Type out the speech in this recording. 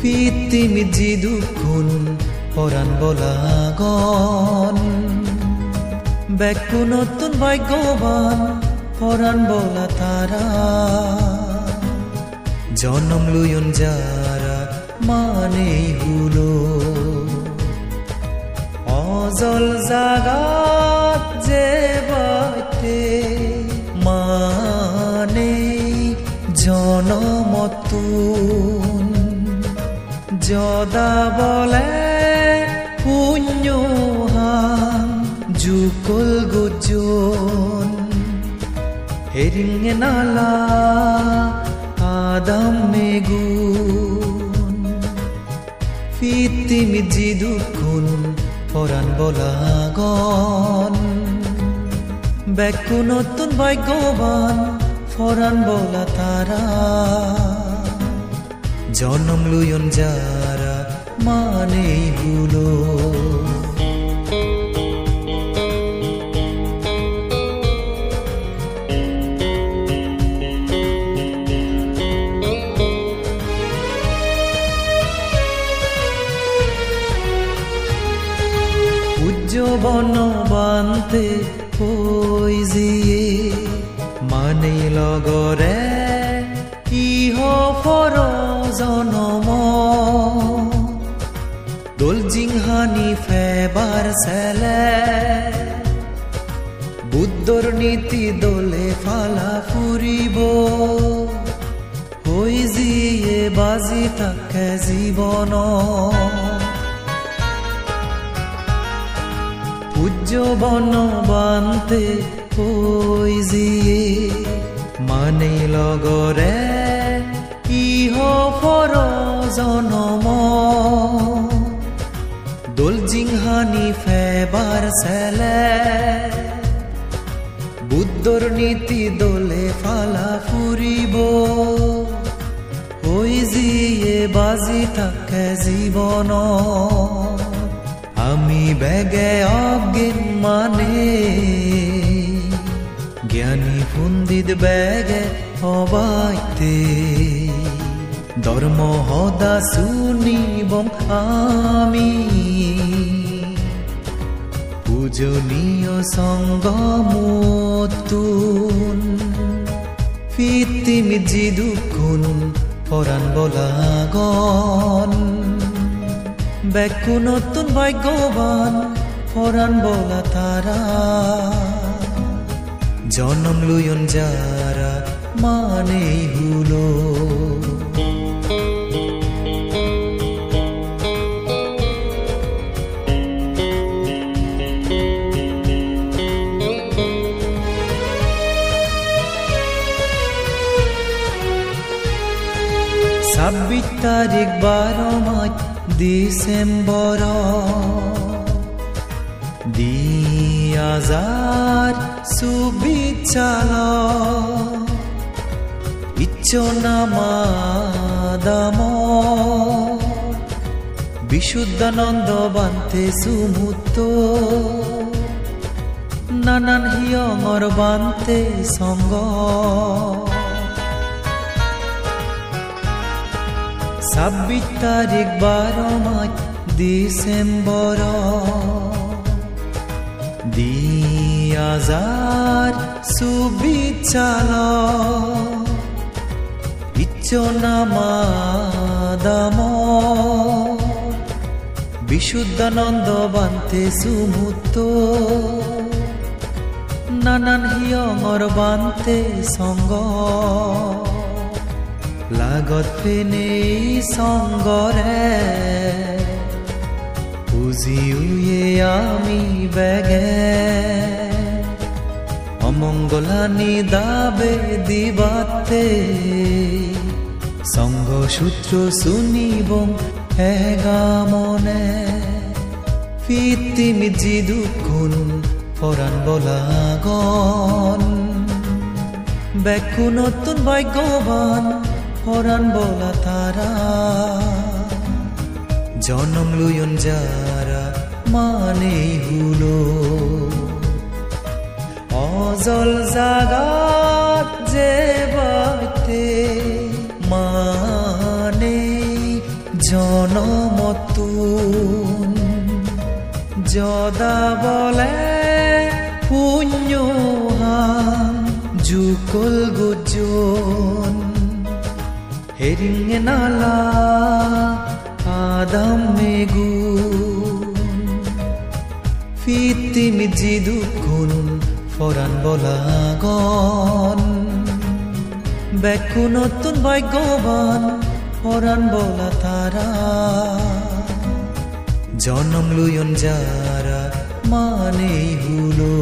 Fitimi jidukun Poran bolagon Bekku notun bhagyoban Poran bola tara Jonom luyon jara Manei hulo Ojol jagat je baite Manei জনমতুন যদা বলে পুণ্যহান যুকল গুজন হেরিঙে নালা Adam মেগুন ফিতিমি জিদুকুন পরাণ বলাগন বেকু নতুন ভাগ্যবান Foran bola tara Jonom luyon jara Manei hulo Ujjo bono bante poesie Manei logore iho foro jonom doljinghani febar sele buddhor niti dole phala furibo hoi jiye baji থাকে জীবন পূজ্য বনবান্তে হই জিয়ে Manei logore iho foro jonom doljinghani febar sele buddhor niti dole phala furibo hoi jiye baji থাকে জীবন আমি বেগে অজ্ঞান মানে জ্ঞানী পণ্ডিত বেগে অবাইতে ধর্ম হদা শুনিবং আমি পূজনীয় সঙ্গমতুন ফিতিমি জিদুকুন পরাণ বলাগন বেকু নতুন ভাগ্যবান পরাণ বলা তারা জনম লুয়ন যারা মানেই হুলো ছাব্বিশ তারিখ 12 মাস ডিসেম্বর 2024 সাল ইচ্ছনামাদাম বিশুদ্ধানন্দ বান্তে সুমুক্ত নানান হিয়ঙর বান্তে সঙ্গ 26 তারিখ 12 মাস ডিসেম্বর 2024 সাল ইচ্ছনামাদাম বিশুদ্ধানন্দ বান্তে সুমুক্ত নানান হিয়ঙর বান্তে সঙ্গ লাগত ফেনে সঙ্গরে বুঝিউয়ে আমি বেগে অমঙ্গলানি দাবে দিবাতে সঙ্গ সূত্র শুনিবং হেগামনে ফিতিমি জিদুকুন পরাণ বলাগন বেকু নতুন ভাগ্যবান পরাণ বলা তারা জনম লুয়ন যারা মানেই হুলো অজল জাগাত যে বাইতে মানেই জনমতুন যদা বলে পুণ্যহান জুকল গুজন হেরিঙে নালা আদম মেগুন ফিতিম জিদুকুন ফরান বলাগন বেকু নতুন ভাগ্যবান ফরান বলা তারা জনম লুয়ন যারা মানেই হুলো